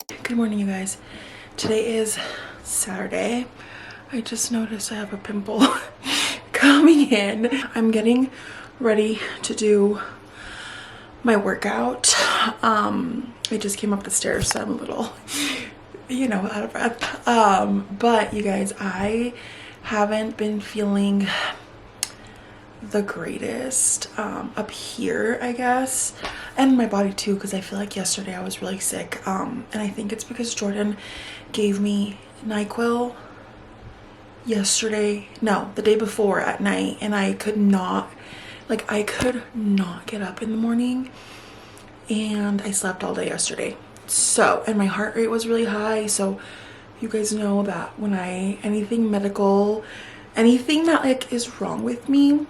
Good morning, you guys. Today is Saturday. I just noticed I have a pimple coming in. I'm getting ready to do my workout. I just came up the stairs, so I'm a little, out of breath. But you guys, I haven't been feeling the greatest up here, I guess, and my body too, because I feel like yesterday I was really sick, and I think it's because Jordan gave me NyQuil the day before at night, and I could not get up in the morning, and I slept all day yesterday. So, and my heart rate was really high. So you guys know that when anything medical, anything that is wrong with me,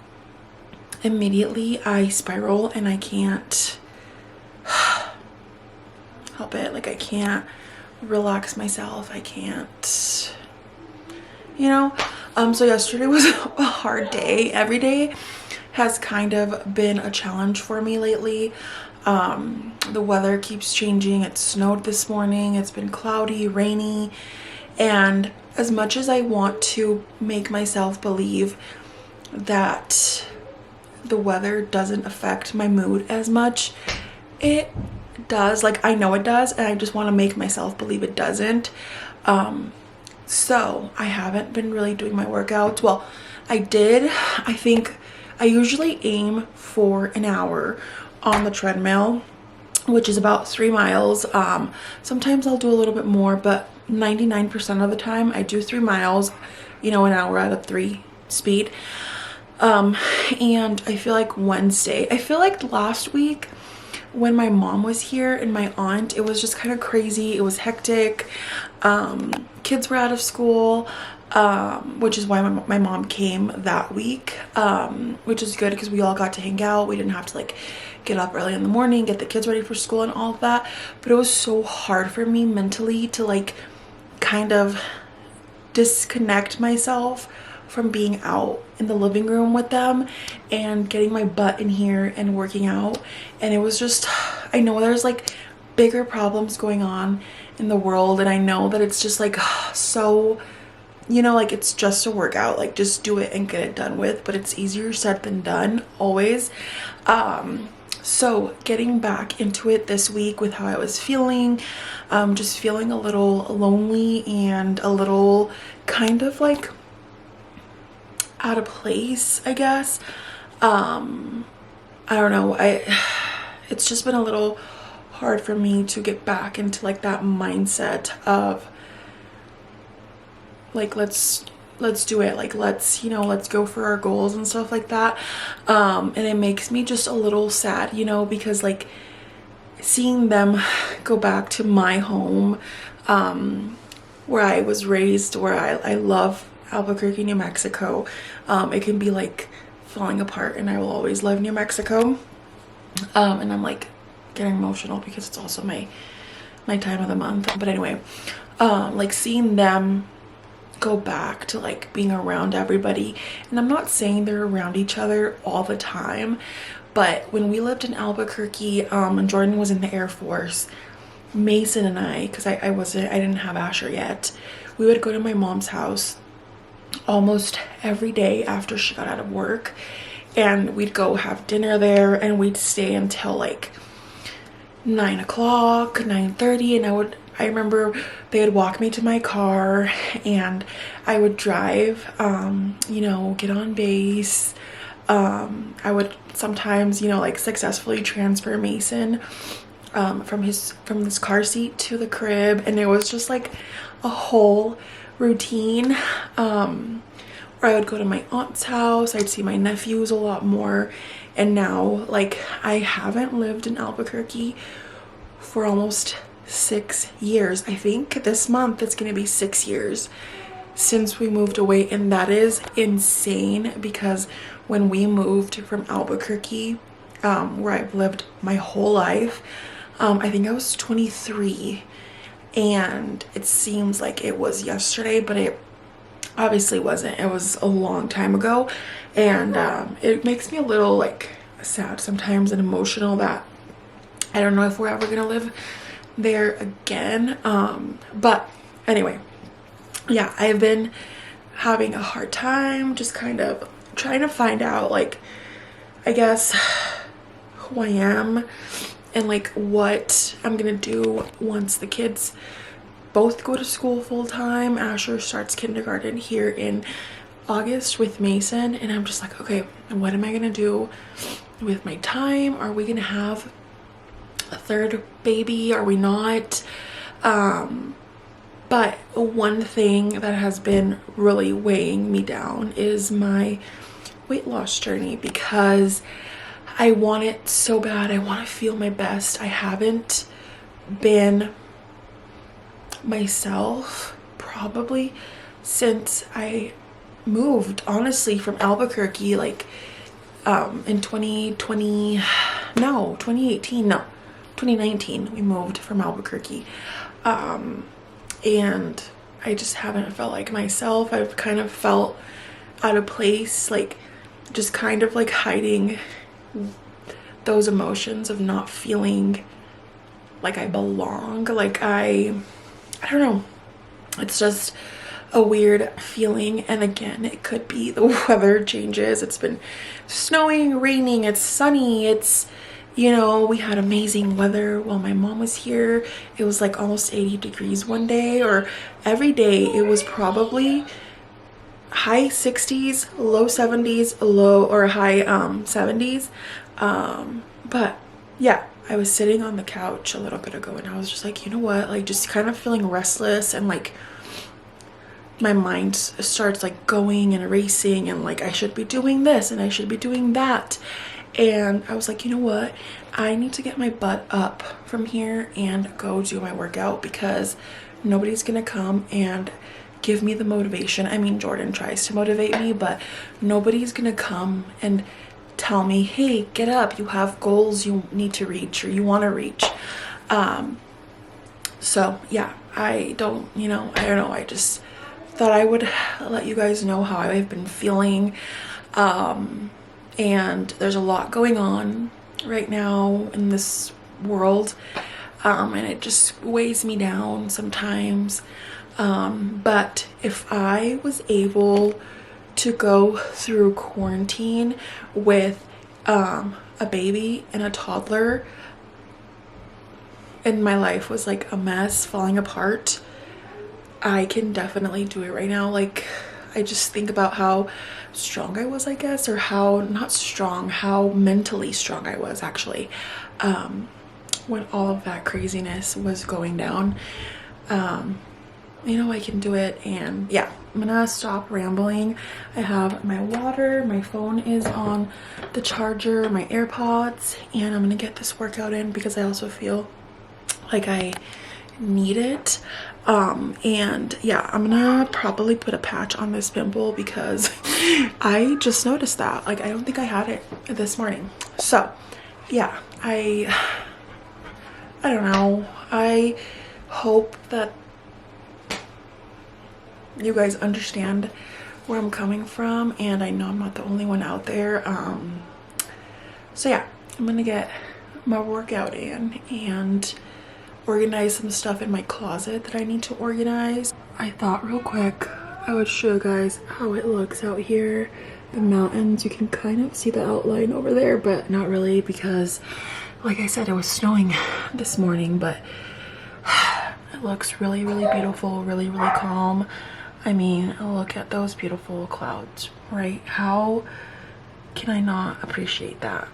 immediately I spiral and I can't help it. I can't relax myself. I can't, so yesterday was a hard day. Every day has kind of been a challenge for me lately. The weather keeps changing. It snowed this morning. It's been cloudy, rainy, and as much as I want to make myself believe that the weather doesn't affect my mood as much, it does. I know it does, and I just want to make myself believe it doesn't. So I haven't been really doing my workouts. Well, I did. I think I usually aim for an hour on the treadmill, which is about 3 miles. Sometimes I'll do a little bit more, but 99% of the time I do 3 miles, an hour out of 3 speed. And I feel like last week when my mom was here and my aunt, it was just kind of crazy. It was hectic. Kids were out of school, which is why my mom came that week, which is good because we all got to hang out. We didn't have to get up early in the morning, get the kids ready for school and all of that. But it was so hard for me mentally to kind of disconnect myself from being out in the living room with them and getting my butt in here and working out. And it was just, I know there's bigger problems going on in the world, and I know that it's just so, it's just a workout, just do it and get it done with, but it's easier said than done always. So getting back into it this week with how I was feeling, just feeling a little lonely and a little kind of out of place, I guess. I don't know. It's just been a little hard for me to get back into that mindset of let's do it. Let's go for our goals and stuff like that. And it makes me just a little sad, because seeing them go back to my home, where I was raised, where I love Albuquerque, New Mexico. It can be falling apart, and I will always love New Mexico. And I'm getting emotional because it's also my time of the month. But anyway, seeing them go back to being around everybody, and I'm not saying they're around each other all the time, but when we lived in Albuquerque, and Jordan was in the Air Force, Mason and I, because I didn't have Asher yet, we would go to my mom's house almost every day after she got out of work, and we'd go have dinner there, and we'd stay until 9 o'clock, 9:30, and I remember they would walk me to my car, and I would drive, get on base. I would sometimes, successfully transfer Mason from this car seat to the crib, and it was just a whole routine, where I would go to my aunt's house. I'd see my nephews a lot more. And now I haven't lived in Albuquerque for almost 6 years. I think this month it's gonna be 6 years since we moved away, and that is insane because when we moved from Albuquerque, where I've lived my whole life, I think I was 23, and it seems like it was yesterday, but it obviously wasn't. It was a long time ago, and it makes me a little sad sometimes and emotional that I don't know if we're ever gonna live there again. But anyway, yeah, I've been having a hard time just kind of trying to find out, like, I guess, who I am and like what I'm gonna do once the kids both go to school full time. Asher starts kindergarten here in August with Mason, and I'm just like, okay, what am I gonna do with my time? Are we gonna have a third baby? Are we not? But one thing that has been really weighing me down is my weight loss journey, because I want it so bad. I want to feel my best. I haven't been myself probably since I moved, honestly, from Albuquerque, like in 2019 we moved from Albuquerque, and I just haven't felt like myself. I've kind of felt out of place, like just kind of like hiding those emotions of not feeling like I belong. Like I don't know, it's just a weird feeling. And again, it could be the weather changes. It's been snowing, raining, it's sunny, it's, you know, we had amazing weather while my mom was here. It was like almost 80 degrees one day, or every day it was probably high 60s, low 70s, low or high 70s. But yeah, I was sitting on the couch a little bit ago and I was just like, you know what, like just kind of feeling restless, and like my mind starts like going and racing, and like I should be doing this and I should be doing that. And I was like, you know what, I need to get my butt up from here and go do my workout, because nobody's gonna come and give me the motivation. I mean, Jordan tries to motivate me, but nobody's gonna come and tell me, hey, get up, you have goals you need to reach or you want to reach. So yeah, I don't know, I just thought I would let you guys know how I've been feeling. And there's a lot going on right now in this world, and it just weighs me down sometimes. But if I was able to go through quarantine with a baby and a toddler, and my life was like a mess, falling apart, I can definitely do it right now. Like, I just think about how strong I was, I guess, or how not strong, how mentally strong I was actually, when all of that craziness was going down. You know, I can do it. And yeah, I'm gonna stop rambling. I have my water, my phone is on the charger, my AirPods, and I'm gonna get this workout in because I also feel like I need it. And yeah, I'm gonna probably put a patch on this pimple because I just noticed that, like, I don't think I had it this morning. So yeah, I don't know, I hope that you guys understand where I'm coming from, and I know I'm not the only one out there. So yeah, I'm gonna get my workout in and organize some stuff in my closet that I need to organize. I thought real quick I would show you guys how it looks out here. The mountains, you can kind of see the outline over there, but not really, because like I said, it was snowing this morning. But it looks really, really beautiful, really, really calm. I mean, look at those beautiful clouds, right? How can I not appreciate that?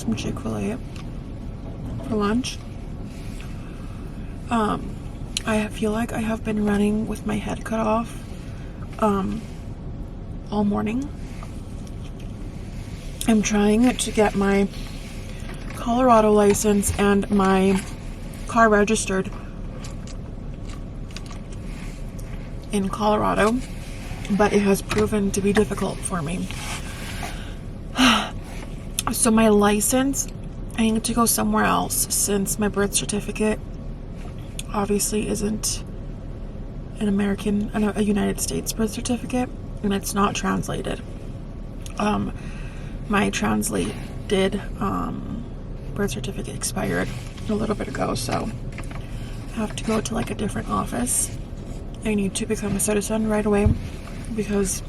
some Chick-fil-A for lunch. I feel like I have been running with my head cut off all morning. I'm trying to get my Colorado license and my car registered in Colorado, but it has proven to be difficult for me. So my license, I need to go somewhere else since my birth certificate obviously isn't an American, a United States birth certificate, and it's not translated. My translated birth certificate expired a little bit ago, so I have to go to like a different office. I need to become a citizen right away because,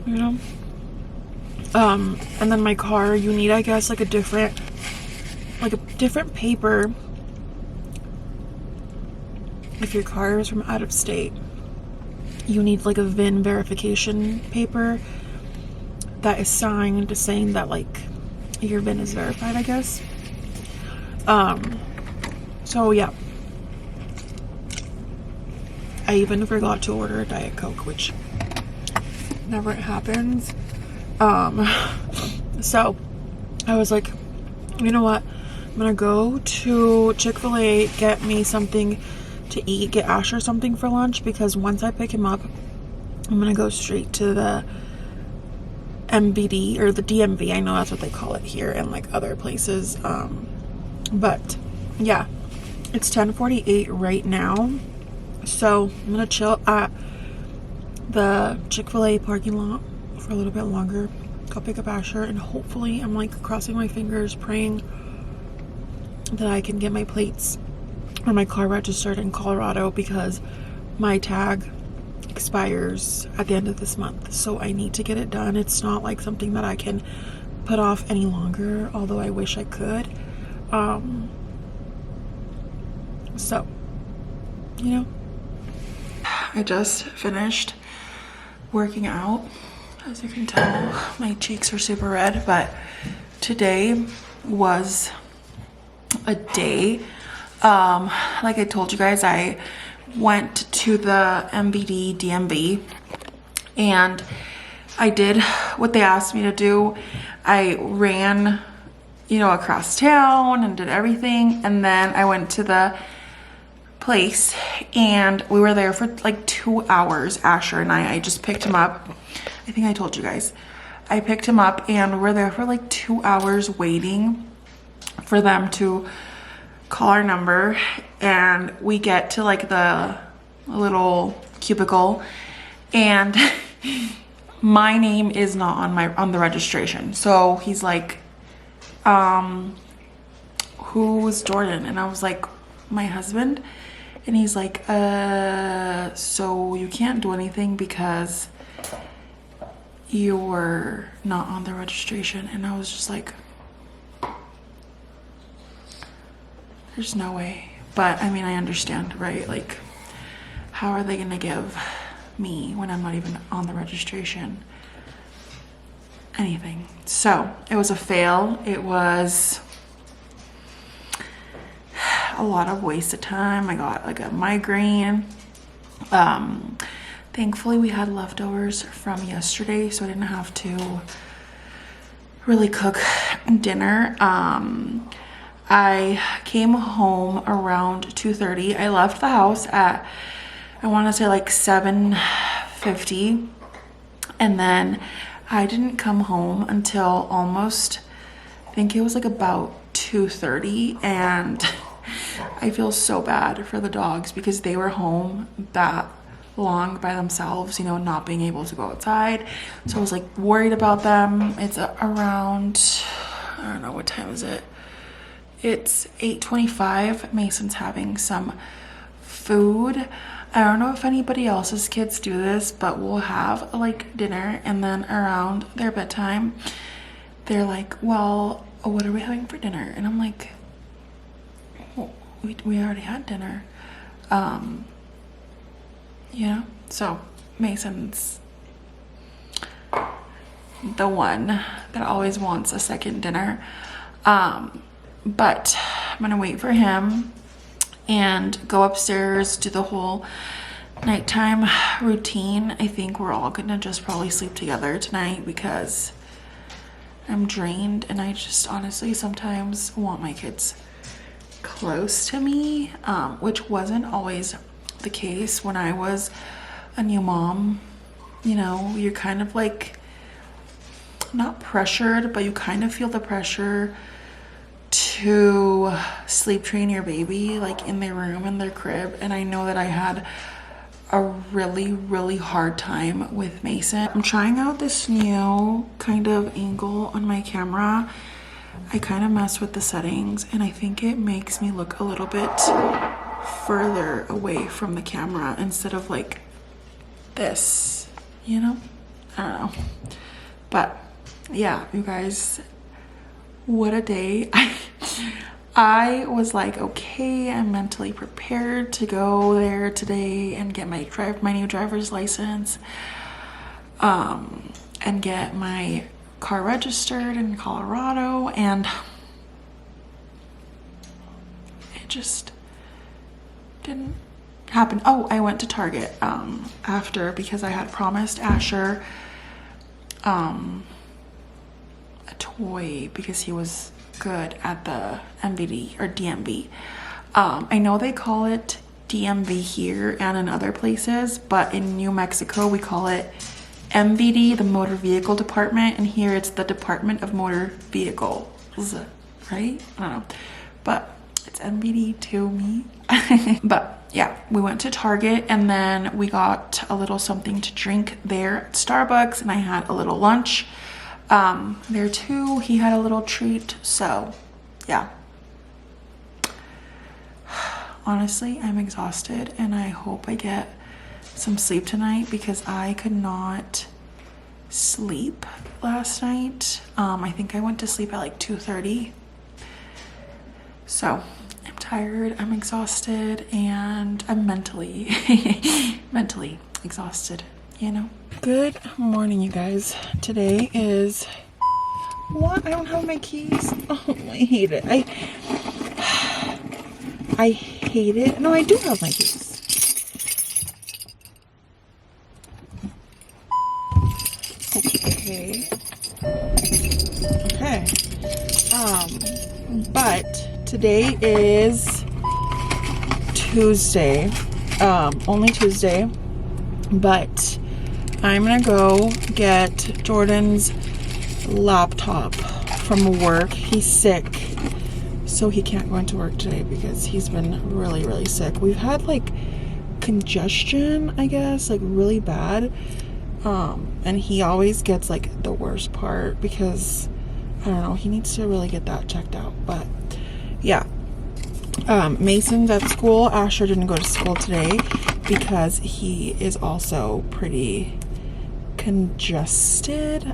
you know. And then my car, you need, I guess, like a different paper if your car is from out of state. You need like a VIN verification paper that is signed saying that like your VIN is verified, I guess. So yeah. I even forgot to order a Diet Coke, which never happens. So I was like, you know what? I'm gonna go to Chick-fil-A, get me something to eat, get Asher something for lunch, because once I pick him up, I'm gonna go straight to the MVD or the DMV. I know that's what they call it here and like other places. But yeah, it's 10:48 right now. So I'm gonna chill at the Chick-fil-A parking lot for a little bit longer, go pick up Asher, and hopefully I'm like crossing my fingers, praying that I can get my plates or my car registered in Colorado, because my tag expires at the end of this month, so I need to get it done. It's not like something that I can put off any longer, although I wish I could. So, you know, I just finished working out. As you can tell, my cheeks are super red, but today was a day. Like I told you guys, I went to the MVD DMV and I did what they asked me to do. I ran, you know, across town and did everything, and then I went to the place and we were there for like 2 hours. Asher and I just picked him up. I think I told you guys. I picked him up and we were there for like 2 hours waiting for them to call our number, and we get to like the little cubicle and my name is not on the registration. So he's like, who's Jordan? And I was like, my husband. And he's like, so you can't do anything because you're not on the registration. And I was just like, there's no way. But I mean, I understand, right? Like, how are they gonna give me, when I'm not even on the registration, anything? So it was a fail. It was a lot of wasted time. I got like a migraine. Thankfully we had leftovers from yesterday, so I didn't have to really cook dinner. I came home around 2:30. I left the house at, I want to say like 7:50, and then I didn't come home until almost, I think it was like about 2:30, and I feel so bad for the dogs because they were home that long by themselves, you know, not being able to go outside. So I was like worried about them. It's around, I don't know, what time is it? It's 8:25. Mason's having some food. I don't know if anybody else's kids do this, but we'll have like dinner, and then around their bedtime, they're like, well, what are we having for dinner? And I'm like, well, we already had dinner. You know, so Mason's the one that always wants a second dinner. But I'm gonna wait for him and go upstairs, do the whole nighttime routine. I think we're all gonna just probably sleep together tonight because I'm drained, and I just honestly sometimes want my kids close to me, which wasn't always the case when I was a new mom. You know, you're kind of like not pressured, but you kind of feel the pressure to sleep train your baby like in their room, in their crib. And I know that I had a really hard time with Mason. I'm trying out this new kind of angle on my camera. I kind of mess with the settings, and I think it makes me look a little bit further away from the camera instead of like this, you know? I don't know. But yeah, you guys, what a day. I was like, okay, I'm mentally prepared to go there today and get my new driver's license, and get my car registered in Colorado, and it just didn't happen. Oh, I went to Target after, because I had promised Asher a toy because he was good at the MVD or DMV. I know they call it DMV here and in other places, but in New Mexico we call it MVD, the Motor Vehicle Department, and here it's the Department of Motor Vehicles, right? I don't know, but it's MVD to me. But yeah, we went to Target, and then we got a little something to drink there at Starbucks, and I had a little lunch there too. He had a little treat. So yeah, honestly, I'm exhausted, and I hope I get some sleep tonight because I could not sleep last night. I think I went to sleep at like 2:30. So I'm tired, I'm exhausted, and I'm mentally exhausted, you know? Good morning, you guys. Today is what? I don't have my keys. Oh, I hate it. I hate it. No, I do have my keys. Okay. But today is Tuesday. Only Tuesday. But I'm gonna go get Jordan's laptop from work. He's sick, so he can't go into work today because he's been really sick. We've had like congestion, I guess, like really bad. And he always gets like the worst part because I don't know, he needs to really get that checked out. But yeah, Mason's at school. Asher didn't go to school today because he is also pretty congested.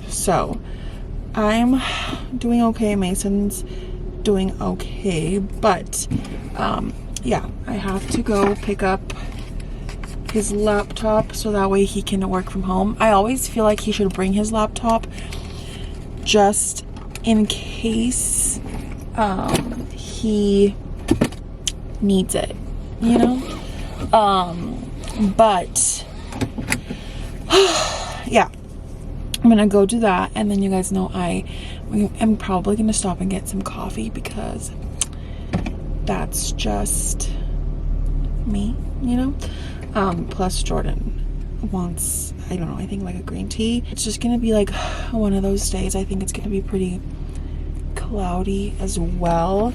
So I'm doing okay. Mason's doing okay, but yeah, I have to go pick up his laptop so that way he can work from home. I always feel like he should bring his laptop just in case he needs it, you know? But yeah, I'm gonna go do that, and then you guys know I'm probably gonna stop and get some coffee because that's just me, you know? Plus Jordan wants, I don't know, I think like a green tea. It's just gonna be like one of those days. I think it's gonna be pretty cloudy as well,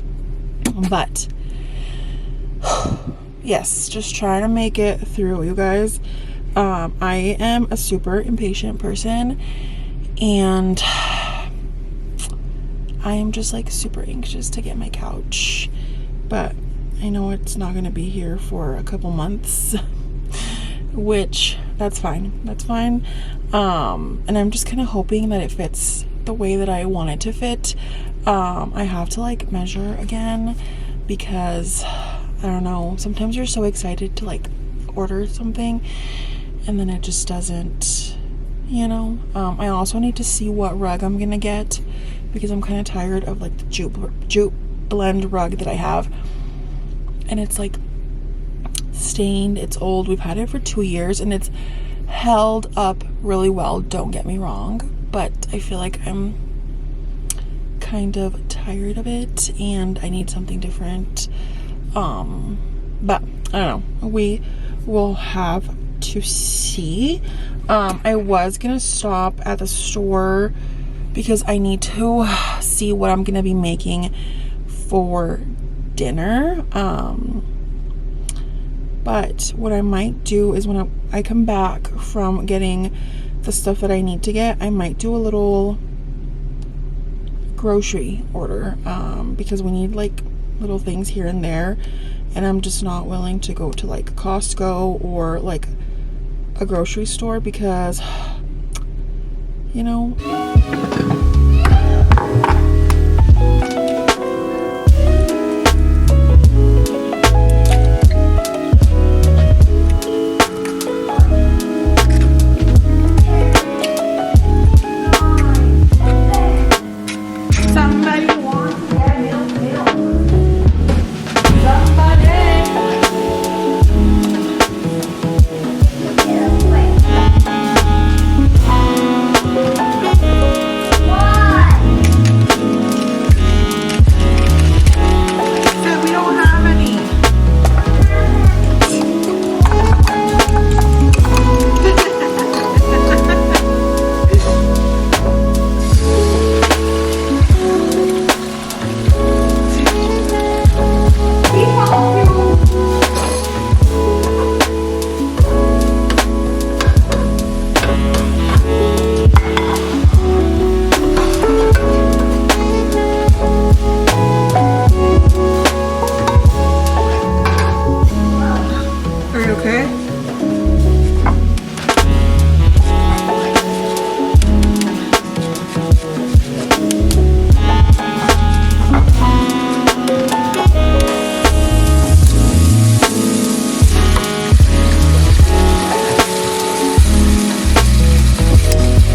but yes, just trying to make it through, you guys. I am a super impatient person, and I am just like super anxious to get my couch, but I know it's not going to be here for a couple months, which that's fine. And I'm just kind of hoping that it fits the way that I want it to fit. I have to like measure again because I don't know, sometimes you're so excited to like order something and then it just doesn't, you know. I also need to see what rug I'm gonna get because I'm kind of tired of like the jute blend rug that I have, and it's like stained, it's old. We've had it for 2 years and it's held up really well, don't get me wrong, but I feel like I'm kind of tired of it and I need something different. But I don't know, we will have to see. I was gonna stop at the store because I need to see what I'm gonna be making for dinner. But what I might do is when I come back from getting the stuff that I need to get, I might do a little grocery order, because we need like little things here and there, and I'm just not willing to go to like Costco or like a grocery store because, you know.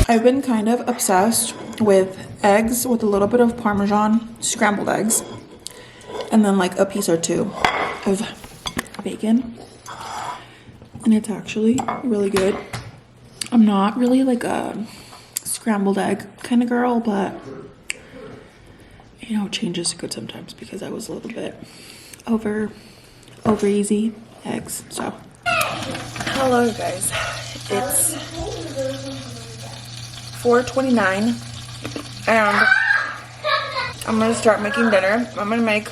I've been kind of obsessed with eggs with a little bit of Parmesan, scrambled eggs, and then like a piece or two of bacon. And it's actually really good. I'm not really like a scrambled egg kind of girl, but you know, change is good sometimes because I was a little bit over easy eggs. So hello guys, it's 4:29 and I'm gonna start making dinner. I'm gonna make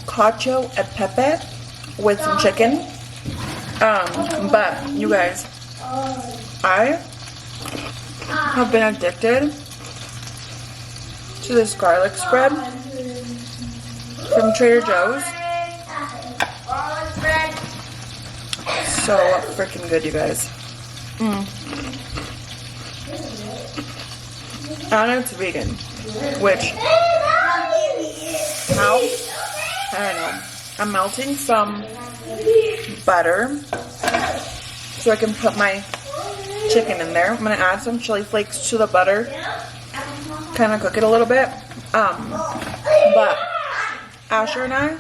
cacio e pepe with some chicken. But you guys, I have been addicted to this garlic spread from Trader Joe's. So freaking good, you guys. And it's vegan, which helps. I don't know. I'm melting some butter so I can put my chicken in there. I'm gonna add some chili flakes to the butter, kind of cook it a little bit. But Asher and I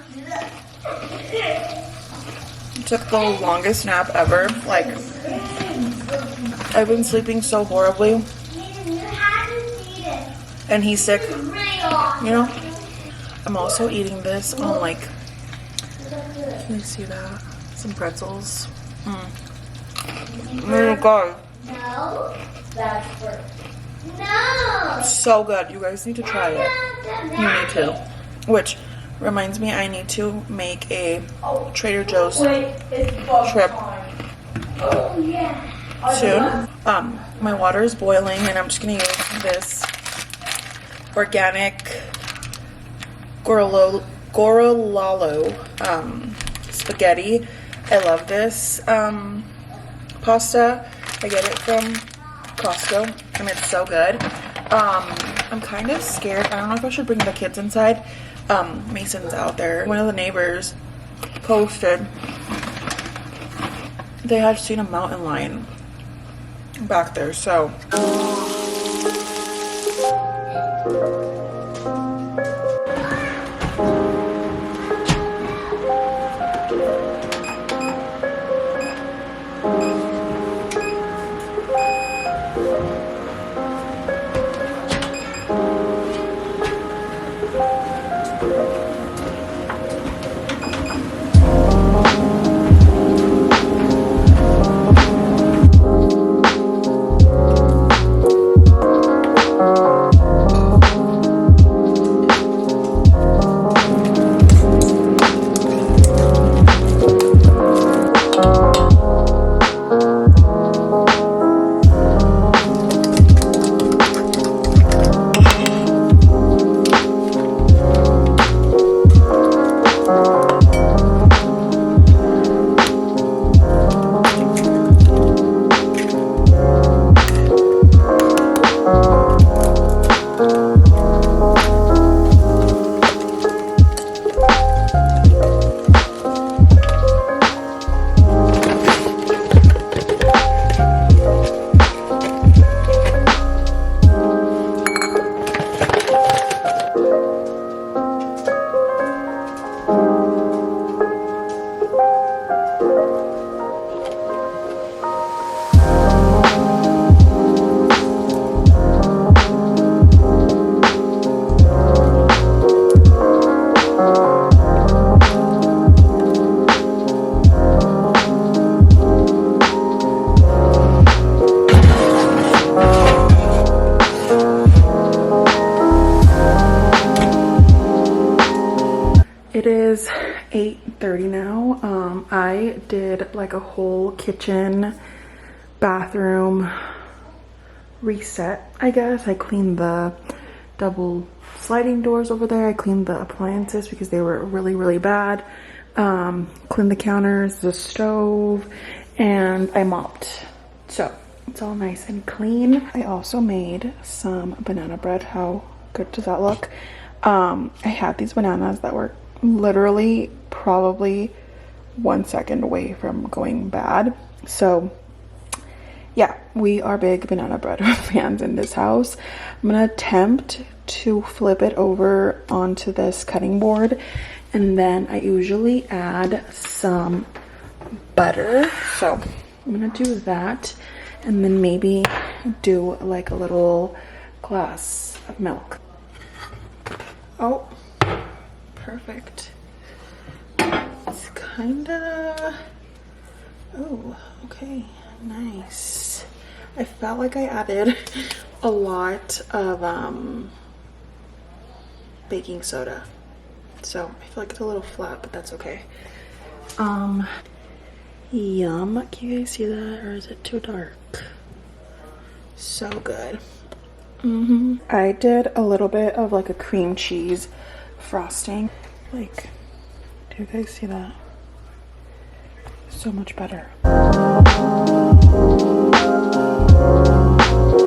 took the longest nap ever. Like, I've been sleeping so horribly, and he's sick, you know. I'm also eating this on like, can you see that? Some pretzels. Oh god. No, that's for no. So good. You guys need to try it. You need to. Which reminds me, I need to make a Trader Joe's trip soon. My water is boiling, and I'm just gonna use this organic Gorolalo spaghetti. I love this pasta. I get it from Costco, and it's so good. I'm kind of scared. I don't know if I should bring the kids inside. Mason's out there. One of the neighbors posted they had seen a mountain lion back there. So it is 8:30 now. I did like a whole kitchen, bathroom reset, I guess. I cleaned the double sliding doors over there. I cleaned the appliances because they were really, really bad. Cleaned the counters, the stove, and I mopped. So it's all nice and clean. I also made some banana bread. How good does that look? I had these bananas that were literally probably 1 second away from going bad. So yeah, we are big banana bread fans in this house. I'm gonna attempt to flip it over onto this cutting board, and then I usually add some butter. So I'm gonna do that, and then maybe do like a little glass of milk. Oh, perfect. It's kinda, oh, okay, nice. I felt like I added a lot of baking soda, so I feel like it's a little flat, but that's okay. Yum. Can you guys see that, or is it too dark? So good. I did a little bit of like a cream cheese frosting. Like, do you guys see that? So much better.